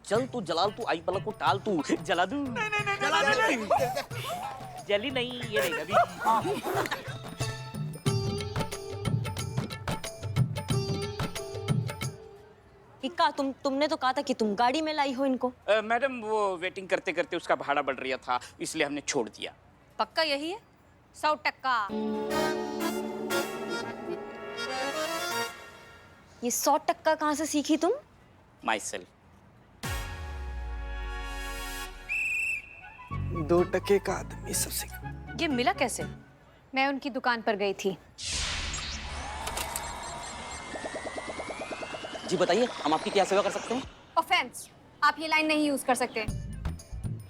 चल तू जलाल तू आई पलक को टाल तू जला दूं। नहीं जला नहीं। जली नहीं ये नहीं अभी। इक्का तुमने तो कहा था कि तुम गाड़ी में लाई हो इनको। मैडम वो वेटिंग करते करते उसका भाड़ा बढ़ रहा था इसलिए हमने छोड़ दिया। पक्का यही है? 100%। ये 100% कहाँ से सीखी तुम? My self. 2% का आदमी सबसे। ये मिला कैसे? मैं उनकी दुकान पर गई थी। जी बताइए हम आपकी क्या सेवा कर सकते हैं? ऑफेंस, आप ये लाइन नहीं यूज कर सकते।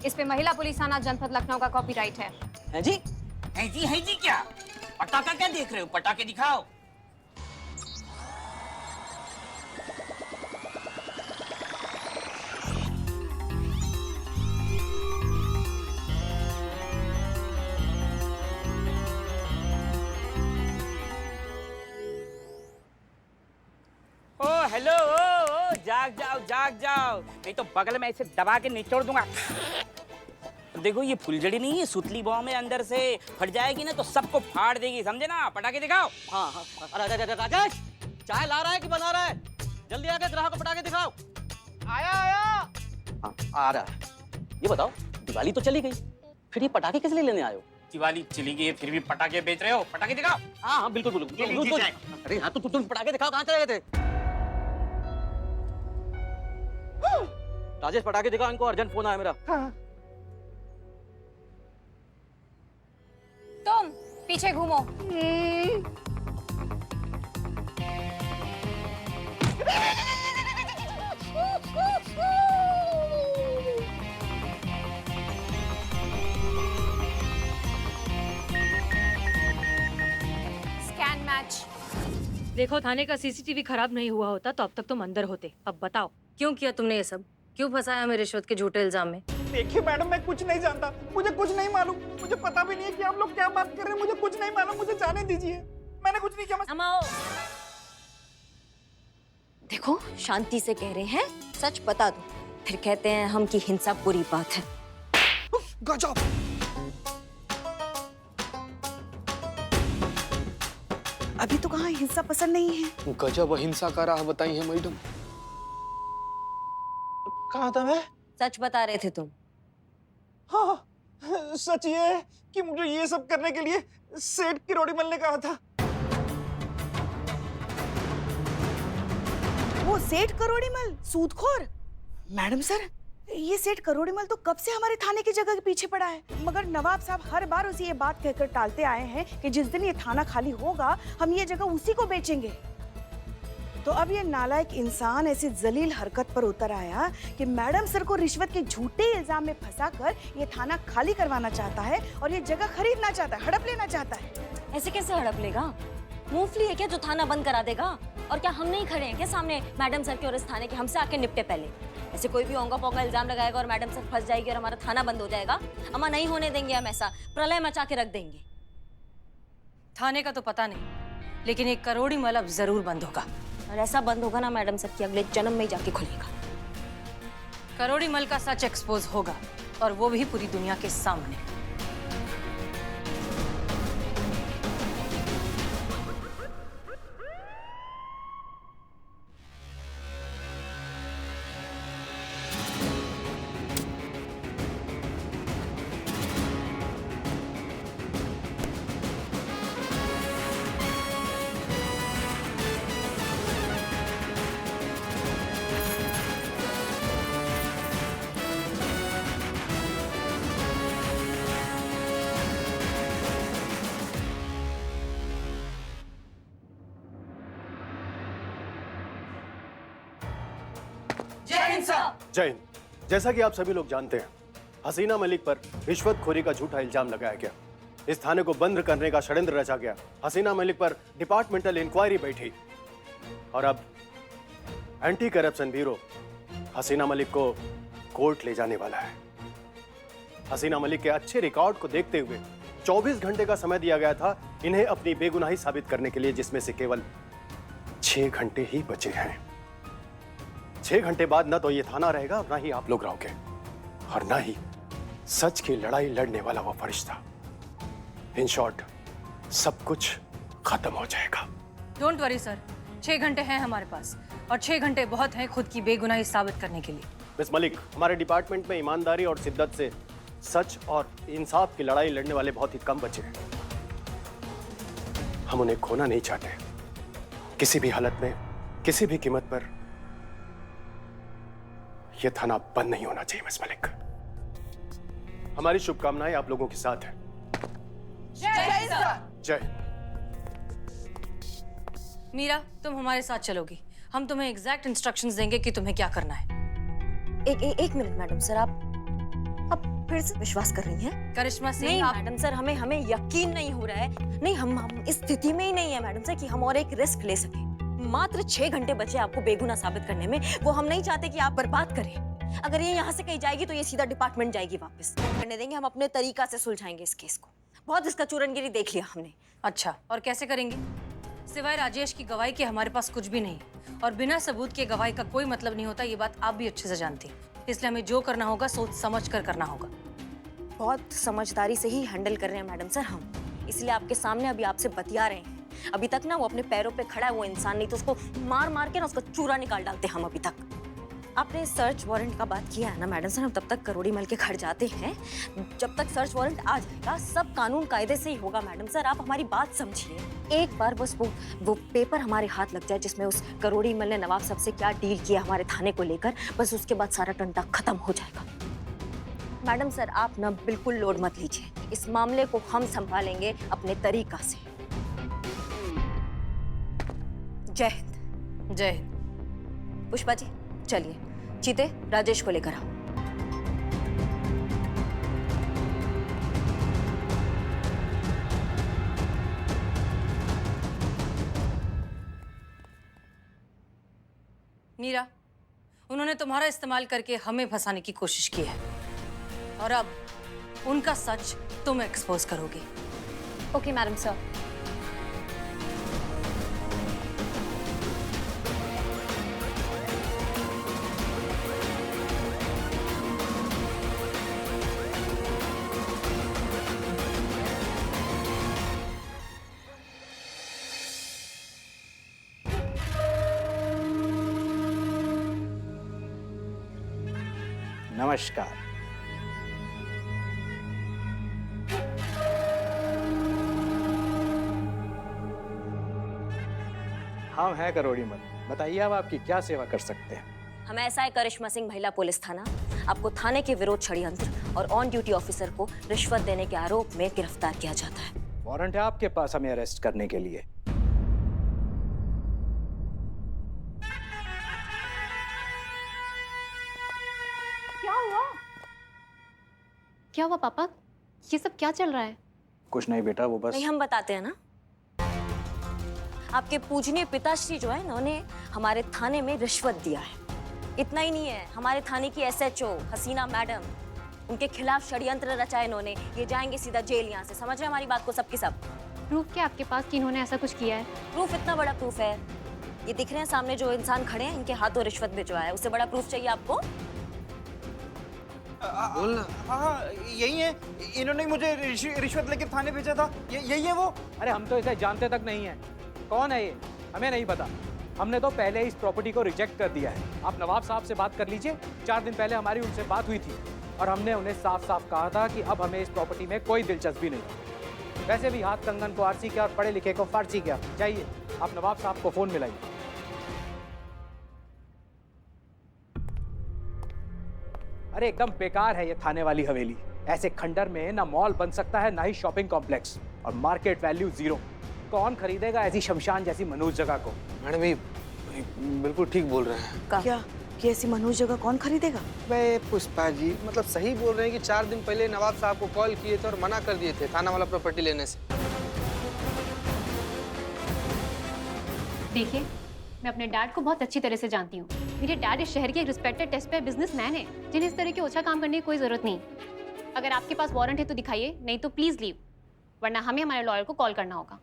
इस पे महिला पुलिस थाना जनपद लखनऊ का कॉपीराइट है। हैं जी? है जी क्या? पटाखा क्या देख रहे हो? पटाखे दिखाओ। ओ हेलो ओ जाग जाओ नहीं तो बगल में ऐसे दबा के निचोड़ दूंगा। देखो ये फुलझड़ी नहीं है सुतली बॉम्ब है अंदर से फट जाएगी ना तो सबको फाड़ देगी समझे ना। पटाखे दिखाओ। हाँ राजेश चाय ला रहा है कि बना रहा है? जल्दी आके ग्राहक को पटाखे दिखाओ। आया। हाँ आ रहा है। ये बताओ दिवाली तो चली गई फिर ये पटाखे किस लिए लेने आए हो? दिवाली चली गई फिर भी पटाखे बेच रहे हो? पटाखे दिखाओ। हाँ बिल्कुल। अरे हाँ तो तुम पटाखे दिखाओ कहाँ चले गए थे? राजेश पटाखे दिखाओ इनको अर्जेंट फोन आया मेरा। तुम पीछे घूमो। Scan match. देखो थाने का सीसीटीवी खराब नहीं हुआ होता तो अब तक तुम अंदर होते। अब बताओ क्यों किया तुमने ये सब? क्यों फंसाया हमें रिश्वत के झूठे इल्जाम में? देखिए मैडम मैं कुछ नहीं जानता, मुझे कुछ नहीं मालूम, मुझे पता भी नहीं है कि आप लोग क्या बात कर रहे हैं, मुझे कुछ नहीं मालूम, मुझे जाने दीजिए, मैंने कुछ नहीं किया। अमाओ देखो शांति से कह रहे हैं, सच बता दो फिर कहते हैं हम की हिंसा बुरी बात है। गजब। अभी तो कहाँ हिंसा पसंद नहीं है। गजब अहिंसा का राह बताई है मैडम। कहाँ था मैं? सच बता रहे थे तुम। हाँ सच ये है कि मुझे ये सब करने के लिए सेठ किरोड़ीमल ने कहा था। वो सेठ करोड़ीमल सूदखोर? मैडम सर ये सेठ करोड़ीमल तो कब से हमारे थाने की जगह के पीछे पड़ा है, मगर नवाब साहब हर बार उसे ये बात कहकर टालते आए हैं कि जिस दिन ये थाना खाली होगा हम ये जगह उसी को बेचेंगे। तो अब ये नालायक इंसान ऐसी जलील हरकत पर उतर आया कि मैडम सर को रिश्वत के झूठे इल्जाम में फंसाकर ये थाना खाली करवाना चाहता है और ये जगह खरीदना चाहता है, हड़प लेना चाहता है। ऐसे कैसे हड़प लेगा? मूंगफली है क्या जो थाना बंद करा देगा? और क्या हम नहीं खड़े हैं क्या सामने मैडम सर के और इस थाने के? हमसे आके निपटे पहले। ऐसे कोई भी ओंगा पोंगा इल्जाम लगाएगा और मैडम सर फंस जाएगी और हमारा थाना बंद हो जाएगा। अम्मा नहीं होने देंगे हम ऐसा, प्रलय मचा के रख देंगे। थाने का तो पता नहीं लेकिन एक करोड़ीमल अब जरूर बंद होगा। और ऐसा बंद होगा ना मैडम सर की अगले जन्म में ही जाके खुलेगा। करोड़ीमल का सच एक्सपोज होगा और वो भी पूरी दुनिया के सामने। जय हिंद। जैसा कि आप सभी लोग जानते हैं, हसीना मलिक पर रिश्वतखोरी का झूठा इल्जाम लगाया गया। इस थाने को बंद करने का षड्यंत्र रचा गया। हसीना मलिक पर डिपार्टमेंटल इंक्वायरी बैठी और अब एंटी करप्शन ब्यूरो हसीना मलिक को कोर्ट ले जाने वाला है। हसीना मलिक के अच्छे रिकॉर्ड को देखते हुए 24 घंटे का समय दिया गया था इन्हें अपनी बेगुनाही साबित करने के लिए, जिसमें से केवल 6 घंटे ही बचे हैं। 6 घंटे बाद ना तो ये थाना रहेगा और ना ही आप लोग रहोगे, और ना ही सच की लड़ाई लड़ने वाला वो फरिश्ता। इन शॉर्ट, सब कुछ खत्म हो जाएगा। डोंट वरी सर, 6 घंटे हैं हमारे पास, और 6 घंटे बहुत हैं खुद की बेगुनाही साबित करने के लिए। मिस मलिक, हमारे डिपार्टमेंट में ईमानदारी और शिद्दत से सच और इंसाफ की लड़ाई लड़ने वाले बहुत ही कम बचे हैं। हम उन्हें खोना नहीं चाहते, किसी भी हालत में, किसी भी कीमत पर। यह थाना बंद नहीं होना चाहिए मिस मलिक। हमारी शुभकामनाएं आप लोगों के साथ हैं। जय। मीरा, तुम हमारे साथ चलोगी। हम तुम्हें एग्जैक्ट इंस्ट्रक्शंस देंगे कि तुम्हें क्या करना है। एक मिनट मैडम सर, आप फिर से विश्वास कर रही हैं? करिश्मा सिंह, नहीं आप मैडम सर, हमें यकीन नहीं हो रहा है। नहीं, हम इस स्थिति में ही नहीं है मैडम सर कि हम और एक रिस्क ले सके। मात्र 6 घंटे बचे आपको बेगुनाह साबित करने में, वो हम नहीं चाहते कि आप बर्बाद करें। अगर ये यहाँ से कहीं जाएगी तो ये सीधा डिपार्टमेंट जाएगी वापस। करने देंगे, हम अपने तरीका से सुलझाएंगे इस केस को। बहुत इसका चूरनगिरी देख लिया हमने। अच्छा, और कैसे करेंगे? सिवाय राजेश की गवाही के हमारे पास कुछ भी नहीं, और बिना सबूत के गवाही का कोई मतलब नहीं होता। ये बात आप भी अच्छे से जानती हैं। इसलिए हमें जो करना होगा सोच समझ कर करना होगा। बहुत समझदारी से ही हैंडल कर रहे हैं मैडम सर हम, इसलिए आपके सामने अभी आपसे बतिया रहे हैं। अभी तक ना वो अपने पैरों पे खड़ा है वो इंसान, नहीं तो उसको मार मार के ना उसका चूरा निकाल डालते हम अभी तक। आपने सर्च वारंट का बात किया है ना मैडम सर, हम तब तक करोड़ीमल के घर जाते हैं। जब तक सर्च वारंट आ जाएगा सब कानून कायदे से ही होगा मैडम सर, आप हमारी बात समझिए। एक बार बस वो पेपर हमारे हाथ लग जाए जिसमें उस करोड़ीमल ने नवाब साहब से क्या डील किया हमारे थाने को लेकर, बस उसके बाद सारा टंटा खत्म हो जाएगा। मैडम सर, आप ना बिल्कुल लोड मत लीजिए, इस मामले को हम संभालेंगे अपने तरीका से। जय हिंद। जय हिंद। पुष्पा जी चलिए, चीते राजेश को लेकर आओ। मीरा, उन्होंने तुम्हारा इस्तेमाल करके हमें फंसाने की कोशिश की है, और अब उनका सच तुम एक्सपोज करोगी। Okay madam sir. नमस्कार। हम हैं करोड़ीमल, बताइए अब आपकी क्या सेवा कर सकते हैं? हम एसआई करिश्मा सिंह, महिला पुलिस थाना, आपको थाने के विरोध षड्यंत्र और ऑन ड्यूटी ऑफिसर को रिश्वत देने के आरोप में गिरफ्तार किया जाता है। वारंट है आपके पास हमें अरेस्ट करने के लिए? क्या हुआ पापा? ये सब क्या चल रहा है? कुछ नहीं बेटा, वो बस नहीं, हम बताते हैं ना। आपके पूजनीय पिताश्री जो है इन्होंने हमारे थाने में रिश्वत दिया है। इतना ही नहीं है, हमारे थाने की एसएचओ हसीना मैडम, उनके खिलाफ षड्यंत्र रचा है इन्होंने। ये जाएंगे सीधा जेल यहाँ से। समझ रहे हमारी बात को सब की सब? प्रूफ क्या आपके पास कि इन्होंने ऐसा कुछ किया है? प्रूफ, इतना बड़ा प्रूफ है। ये दिख रहे हैं सामने जो इंसान खड़े हैं, इनके हाथों रिश्वत भिजवाया है। उससे बड़ा प्रूफ चाहिए आपको? हाँ, यही है। इन्होंने मुझे रिश्वत लेके थाने भेजा था। यही है वो। अरे हम तो इसे जानते तक नहीं है। कौन है ये? हमें नहीं पता। हमने तो पहले इस प्रॉपर्टी को रिजेक्ट कर दिया है। आप नवाब साहब से बात कर लीजिए। 4 दिन पहले हमारी उनसे बात हुई थी और हमने उन्हें साफ साफ कहा था कि अब हमें इस प्रॉपर्टी में कोई दिलचस्पी नहीं। वैसे भी हाथ कंगन को आरसी किया और पढ़े लिखे को फारसी किया। चाहिए आप नवाब साहब को फोन मिलाइए। अरे एकदम बेकार है ये थाने वाली हवेली। ऐसे खंडर में ना मॉल बन सकता है ना ही शॉपिंग कॉम्प्लेक्स, और मार्केट वैल्यू 0। कौन खरीदेगा ऐसी शमशान जैसी मनहूस जगह को? मैडम ये बिल्कुल ठीक बोल रहे हैं। क्या कि ऐसी मनहूस जगह कौन खरीदेगा? मैं पुष्पा जी मतलब सही बोल रहे हैं कि 4 दिन पहले नवाब साहब को कॉल किए थे और मना कर दिए थे थाना वाला प्रॉपर्टी लेने से। देखिए, मैं अपने डैड को बहुत अच्छी तरह से जानती हूँ। मेरे डैड इस शहर के रिस्पेक्टेड टेस्ट पे बिजनेसमैन है, जिन्हें इस तरह के ओछा काम करने की कोई जरूरत नहीं। अगर आपके पास वारंट है तो दिखाइए, नहीं तो प्लीज लीव, वरना हमें हमारे लॉयर को कॉल करना होगा।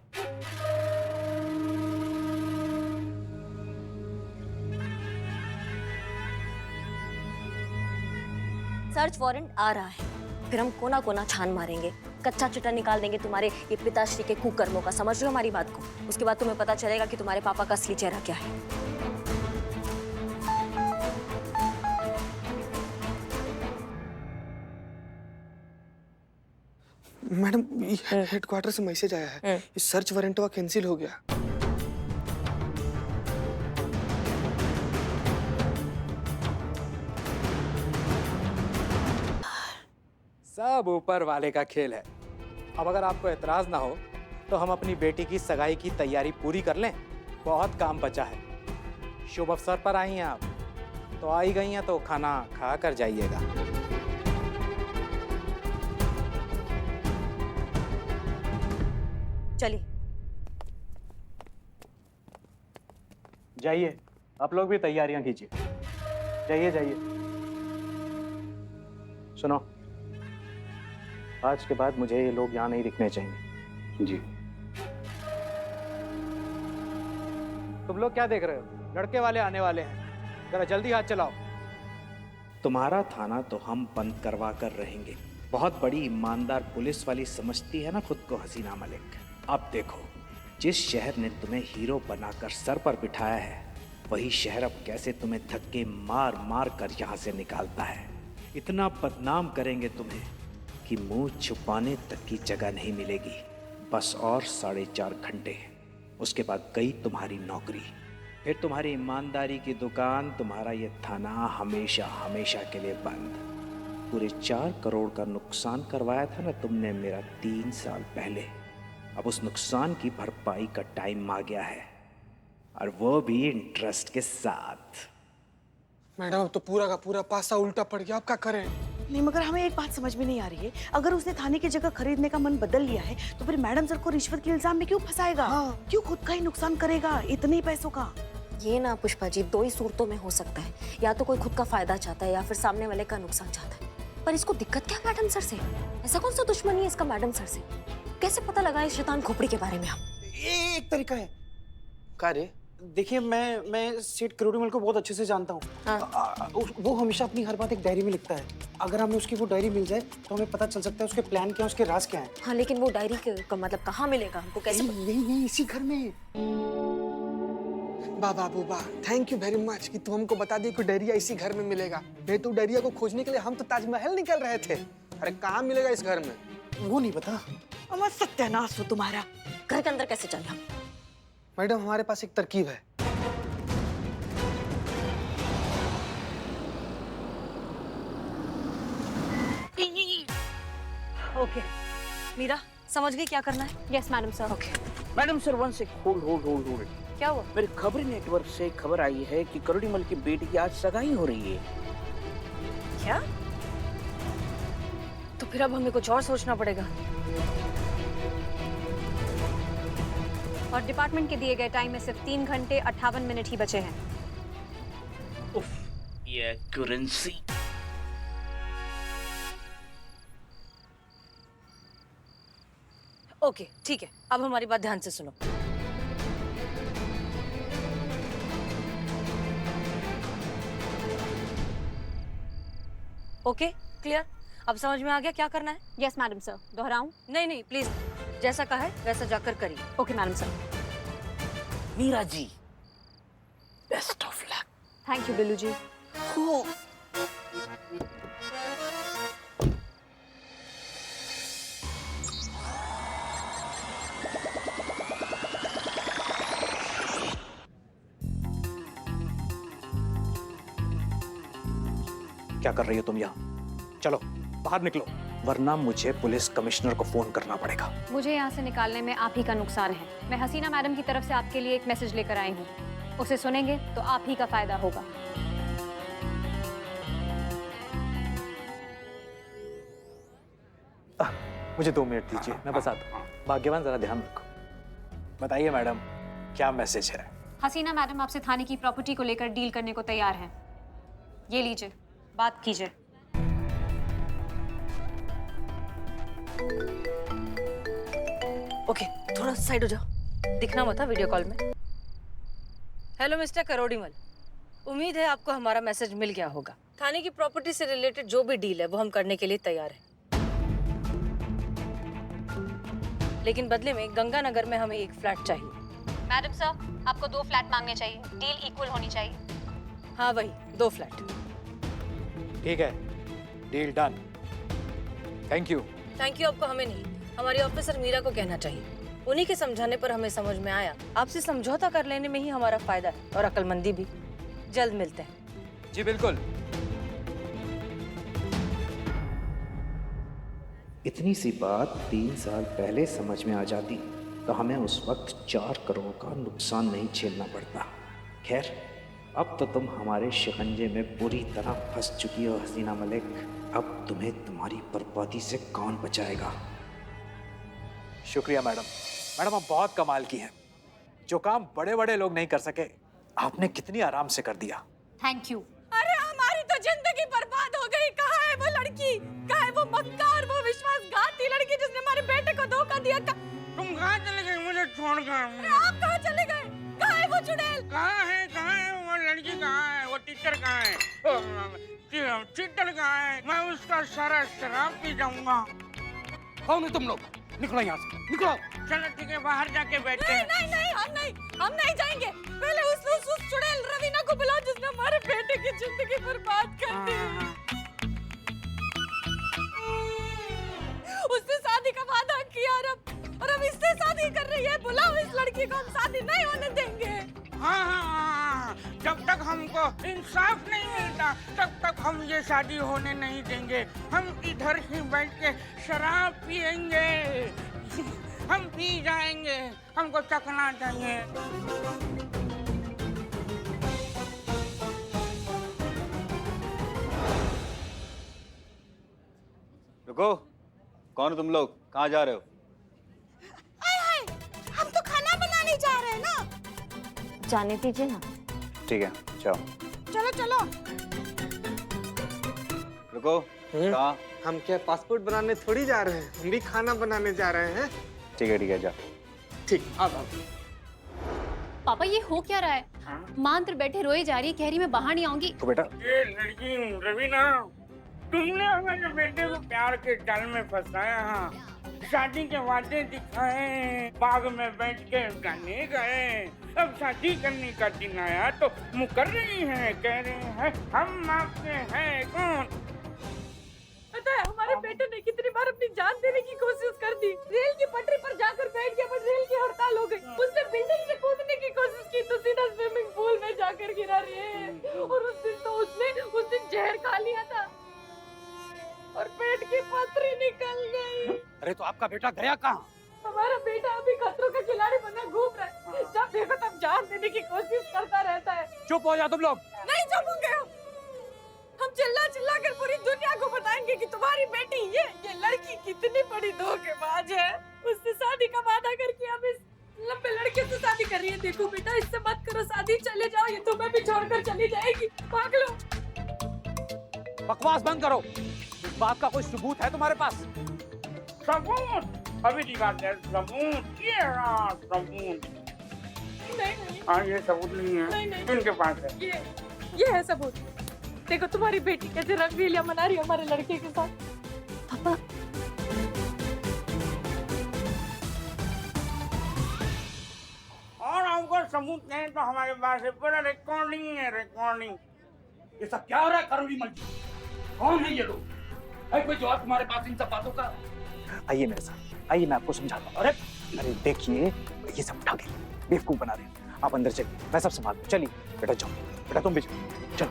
सर्च वारंट आ रहा है, फिर हम कोना कोना छान मारेंगे, कच्चा चिट्ठा निकाल देंगे तुम्हारे ये पिताश्री के कुकर्मों का। समझ रहे हो हमारी बात को? उसके बाद तुम्हें पता चलेगा कि तुम्हारे पापा का असली चेहरा क्या है। मैडम, हेडक्वार्टर से मैसेज आया है, इस सर्च वारंट हुआ कैंसिल हो गया। सब ऊपर वाले का खेल है। अब अगर आपको एतराज ना हो तो हम अपनी बेटी की सगाई की तैयारी पूरी कर लें। बहुत काम बचा है। शुभ अवसर पर आई हैं आप, तो आई गई हैं तो खाना खा कर जाइएगा। चलिए जाइए, आप लोग भी तैयारियां कीजिए। जाइए जाइए। सुनो, आज के बाद मुझे ये लोग यहाँ नहीं दिखने चाहिए। जी। तुम लोग क्या देख रहे हो? लड़के वाले आने वाले हैं, जरा जल्दी हाथ चलाओ। तुम्हारा थाना तो हम बंद करवा कर रहेंगे। बहुत बड़ी ईमानदार पुलिस वाली समझती है ना खुद को हसीना मलिक। अब देखो, जिस शहर ने तुम्हें हीरो बनाकर सर पर बिठाया है, वही शहर अब कैसे तुम्हें धक्के मार मार कर यहाँ से निकालता है। इतना बदनाम करेंगे तुम्हें कि मुंह छुपाने तक की जगह नहीं मिलेगी। बस और 4.5 घंटे, उसके बाद गई तुम्हारी नौकरी। फिर तुम्हारी ईमानदारी की दुकान, तुम्हारा ये थाना हमेशा हमेशा के लिए बंद। पूरे 4 करोड़ का नुकसान करवाया था ना तुमने मेरा 3 साल पहले। अब उस नुकसान की भरपाई का टाइम आ गया है, और वो भी इंटरेस्ट के साथ। मैडम, अब तो पूरा का पूरा पासा उल्टा पड़ गया, अब क्या करें? नहीं, मगर हमें एक बात समझ में नहीं आ रही है। अगर उसने थाने की जगह खरीदने का मन बदल लिया है तो फिर मैडम सर को रिश्वत के इल्जाम में क्यों फंसाएगा? हाँ। क्यों खुद का ही नुकसान करेगा इतने ही पैसों का? ये ना पुष्पा जी, 2 ही सूरतों में हो सकता है। या तो कोई खुद का फायदा चाहता है या फिर सामने वाले का नुकसान चाहता है। पर इसको दिक्कत क्या मैडम सर से? ऐसा कौन सा दुश्मनी है इसका मैडम सर से? कैसे पता लगा इस शैतान खोपड़ी के बारे में? हम एक तरीका है। क्या रे? देखिए, मैं सेठ करोड़ीमल को बहुत अच्छे से जानता हूँ। हाँ। वो हमेशा अपनी हर बात एक डायरी में लिखता है। अगर हमें उसकी वो डायरी मिल जाए तो हमें पता चल सकता है उसके प्लान क्या है, उसके राज क्या है। हाँ, लेकिन वो डायरी का मतलब कहाँ मिलेगा हमको? कैसे? नहीं, इसी घर में। बाबा बूबा, थैंक यू वेरी मच कि तुम हमको बता दी कि डायरिया इसी घर में मिलेगा। नहीं तो डायरिया को खोजने के लिए हम तो ताजमहल निकल रहे थे। अरे कहाँ मिलेगा इस घर में? वो नहीं पता। अमर सत्यानाश हो तुम्हारा। घर के अंदर कैसे चल? मैडम, हमारे पास एक तरकीब है। ओके मीरा, समझ गई क्या करना है? Yes madam sir. Okay. Madam sir, one sec, hold. क्या हुआ? मेरे खबर नेटवर्क से खबर आई है कि करोड़ीमल की बेटी की आज सगाई हो रही है। क्या? तो फिर अब हमें कुछ और सोचना पड़ेगा। और डिपार्टमेंट के दिए गए टाइम में सिर्फ 3 घंटे 58 मिनट ही बचे हैं। उफ, ये करेंसी। ओके, ठीक है, अब हमारी बात ध्यान से सुनो। Okay, clear? अब समझ में आ गया क्या करना है? Yes madam sir. दोहराऊं? नहीं, प्लीज, जैसा कहा है वैसा जाकर करिए। Okay madam sir. Meera ji, best of luck. Thank you Billu ji. क्या कर रही हो तुम यहाँ? चलो बाहर निकलो, वरना मुझे पुलिस कमिश्नर को फोन करना पड़ेगा। मुझे यहाँ से निकालने में आप ही का नुकसान है। मैं हसीना मैडम की तरफ से आपके लिए एक मैसेज लेकर आई हूँ। उसे सुनेंगे तो आप ही का फायदा होगा। मुझे 2 मिनट दीजिए, मैं बताता हूँ। भाग्यवान, जरा ध्यान रखो। बताइए मैडम, क्या मैसेज है? हसीना मैडम आपसे थाने की प्रॉपर्टी को लेकर डील करने को तैयार हैं। ये लीजिए, बात कीजिए। ओके, थोड़ा साइड हो जाओ, दिखना मत वीडियो कॉल में। हेलो मिस्टर करोड़ीमल, उम्मीद है आपको हमारा मैसेज मिल गया होगा। थाने की प्रॉपर्टी से रिलेटेड जो भी डील है वो हम करने के लिए तैयार हैं। लेकिन बदले में गंगानगर में हमें एक फ्लैट चाहिए। मैडम सर, आपको 2 फ्लैट मांगने चाहिए, डील इक्वल होनी चाहिए। हाँ वही 2 फ्लैट। ठीक है, deal done. Thank you. Thank you आपको हमें नहीं, हमारी ऑफिसर मीरा को कहना चाहिए। उन्हीं के समझाने पर हमें समझ में आया आपसे समझौता कर लेने में ही हमारा फायदा है और अक्लमंदी भी। जल्द मिलते हैं। जी बिल्कुल। इतनी सी बात 3 साल पहले समझ में आ जाती तो हमें उस वक्त 4 करोड़ का नुकसान नहीं झेलना पड़ता। खैर, अब तो तुम हमारे शिकंजे में पूरी तरह फंस चुकी हो हसीना मलिक। अब तुम्हें तुम्हारी बर्बादी से कौन बचाएगा? शुक्रिया मैडम। मैडम आप बहुत कमाल की हैं। जो काम बड़े बड़े लोग नहीं कर सके आपने कितनी आराम से कर दिया। Thank you. अरे हमारी तो जिंदगी बर्बाद हो गई। कहाँ है वो लड़की? कहाँ है वो मक्कार, वो विश्वासघाती लड़की जिसने हमारे बेटे को धोखा दिया? तुम कहाँ चले गए मुझे छोड़कर? अरे आप कहाँ चले गए? कहाँ है वो चुड़ैल? कहाँ है वो लड़की? कहाँ है वो टीचर? कहाँ है टीचर? कहाँ है? मैं उसका सारा शराब पी जाऊंगा। कौन हो तुम लोग? निकलो यहाँ से, निकलो। चलो ठीक है, बाहर जाके बैठते हैं। नहीं, हम नहीं जाएंगे। पहले उस चुड़ैल रवीना को बुलाओ जिसने हमारे बेटे की जिंदगी बर्बाद कर दी। उससे शादी का वादा किया और अब इससे शादी कर रही है। बुलाओ इस लड़की को, हम शादी नहीं होने देंगे। हाँ, जब तक हमको इंसाफ नहीं मिलता तब तक हम ये शादी होने नहीं देंगे। हम इधर ही बैठ के शराब पिएंगे, हम पी जाएंगे, हमको चखना चाहिए। रुको, कौन हो तुम लोग? कहाँ जा रहे हो? हम तो खाना बनाने जा रहे हैं ना। जाने दीजिए ना। ठीक है, जाओ। चलो। रुको, कहाँ? हम क्या पासपोर्ट बनाने थोड़ी जा रहे हैं, हम भी खाना बनाने जा रहे हैं। ठीक है, जाओ। ठीक, अब पापा ये हो क्या रहा है? माँ अंदर बैठे रोए जा रही है, कह रही मैं बाहर नहीं आऊंगी। तो बेटा ये लड़की रवीना, तुमने हमारे बेटे को प्यार के जाल में फंसाया, शादी के वादे दिखाए, बाग में बैठ के गाने गाए। अब शादी करने का दिन आया तो मुकर रही है, कह रहे हैं हम आपके हैं कौन? पता है हमारे बेटे ने कितनी बार अपनी जान देने की कोशिश कर दी। रेल की पटरी पर जाकर बैठ गया, पर रेल की हड़ताल हो गई। उसने बिल्डिंग से कूदने की कोशिश की तो सीधा स्विमिंग पूल में जाकर गिरा रे। और उस दिन जहर खा लिया था और पेट की पथरी निकल गई। अरे तो आपका बेटा गया कहाँ? हमारा बेटा अभी खतरों का खिलाड़ी बना घूम रहा है। जब देखो तब जान देने की कोशिश करता रहता है। चुप हो जा तुम लोग। नहीं चुप होंगे हम चिल्ला कर पूरी दुनिया को बताएंगे कि तुम्हारी बेटी ये लड़की कितनी बड़ी धोखेबाज है। उससे शादी का वादा करके अब इस लंबे लड़के से शादी कर रही है। देखो बेटा, इससे मत करो शादी, चले जाओ, ये तुम्हें भी छोड़कर चली जाएगी। भाग लो। बकवास बंद करो। इस बात का कोई सबूत है तुम्हारे पास? सबूत अभी दिखाते हैं। सबूत ये रहा सबूत। नहीं हाँ, ये सबूत नहीं है, नहीं। इनके पास है। ये है सबूत। देखो तुम्हारी बेटी कैसे रंगलीला मना रही है हमारे लड़के के साथ। पापा और हमको सबूत नहीं तो हमारे पास है, पूरा रिकॉर्डिंग है, रिकॉर्डिंग। ये सब क्या हो रहा है करोड़ी मल? कौन है ये लोग? है कोई जवाब तुम्हारे पास इन सब बातों का? आइए मेरे साथ, आइए मैं आपको समझाता हूँ। अरे देखिए, ये सब ठगे बेवकूफ बना रहे हैं। आप अंदर चलिए, मैं सब संभाल लूं। चलिए बेटा, जाओ बेटा, तुम भी जाओ। चलो,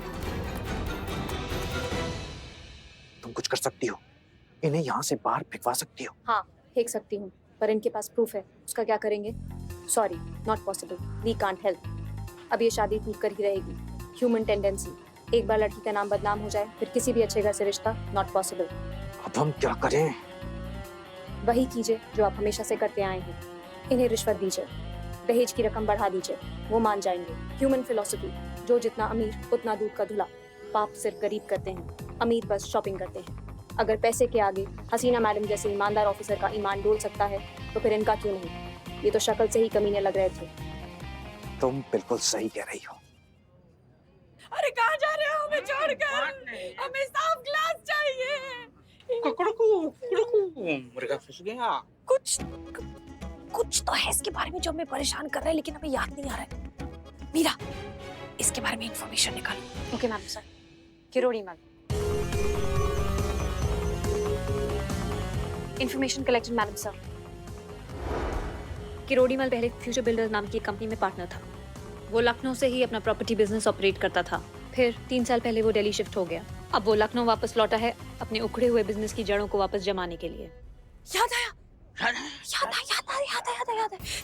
तुम कुछ कर सकती हो, इन्हें यहाँ से बाहर फेंकवा सकती हो। हाँ फेंक सकती हूँ, पर इनके पास प्रूफ है। उसका क्या करेंगे? Sorry, not possible, we can't help. अब ये शादी टूट कर ही रहेगी। ह्यूमन टेंडेंसी, एक बार लड़की का नाम बदनाम हो जाए फिर किसी भी अच्छे घर से रिश्ता नॉट पॉसिबल। अब हम क्या करें? वही कीजिए जो आप हमेशा से करते आए हैं। इन्हें रिश्वत दीजिए, दहेज की रकम बढ़ा दीजिए, वो मान जाएंगे। ह्यूमन फिलॉसफी, जो जितना अमीर उतना दूध का धुला। पाप सिर्फ गरीब करते हैं, अमीर बस शॉपिंग करते हैं। अगर पैसे के आगे हसीना मैडम जैसे ईमानदार ऑफिसर का ईमान डोल सकता है तो फिर इनका क्यों नहीं? ये तो शक्ल से ही कमीने लग रहे थे। तुम बिल्कुल सही कह रही हो। अरे कहाँ जा रहे हो? हमें छोड़ कर, हमें साफ ग्लास चाहिए। मुर्गा फंस गया। कुछ तो है इसके बारे में जो हमें परेशान कर रहा है, लेकिन हमें याद नहीं आ रहा है। मीरा, इसके बारे में इंफॉर्मेशन निकालो। Okay madam sir. Kirori ma'am. Information collected madam sir. Kirorimal पहले फ्यूचर बिल्डर्स नाम की एक कंपनी में पार्टनर था। वो लखनऊ से ही अपना प्रॉपर्टी बिजनेस ऑपरेट करता था। फिर 3 साल पहले वो दिल्ली शिफ्ट हो गया। अब वो लखनऊ वापस लौटा है अपने उखड़े हुए बिजनेस की जड़ों को वापस जमाने के लिए। याद आया।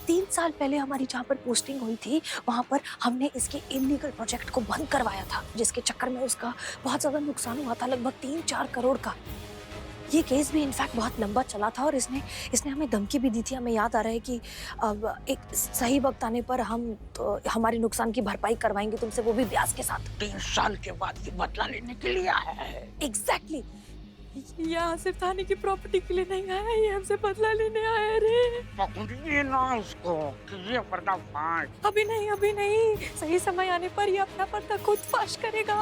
3 साल पहले हमारी जहाँ पर पोस्टिंग हुई थी, वहाँ पर हमने इसके इलीगल प्रोजेक्ट को बंद करवाया था, जिसके चक्कर में उसका बहुत ज्यादा नुकसान हुआ था, लगभग 3-4 करोड़ का। ये केस भी इनफैक्ट बहुत लंबा चला था और इसने हमें धमकी भी दी थी। हमें याद आ रहा है कि अब एक सही वक्त आने पर हम तो हमारे नुकसान की भरपाई करवाएंगे तुमसे, वो भी ब्याज के साथ। 3 साल के बाद ये बदला लेने के लिए आया है। एग्जैक्टली। यहाँ सिर्फ थाने की प्रॉपर्टी के लिए नहीं आया, ये हमसे बदला लेने आया रे। पकड़िए ना उसको, कीजिए पर्दाफाश। अभी नहीं, सही समय आने पर ये अपना पर्दा खुद फाश करेगा।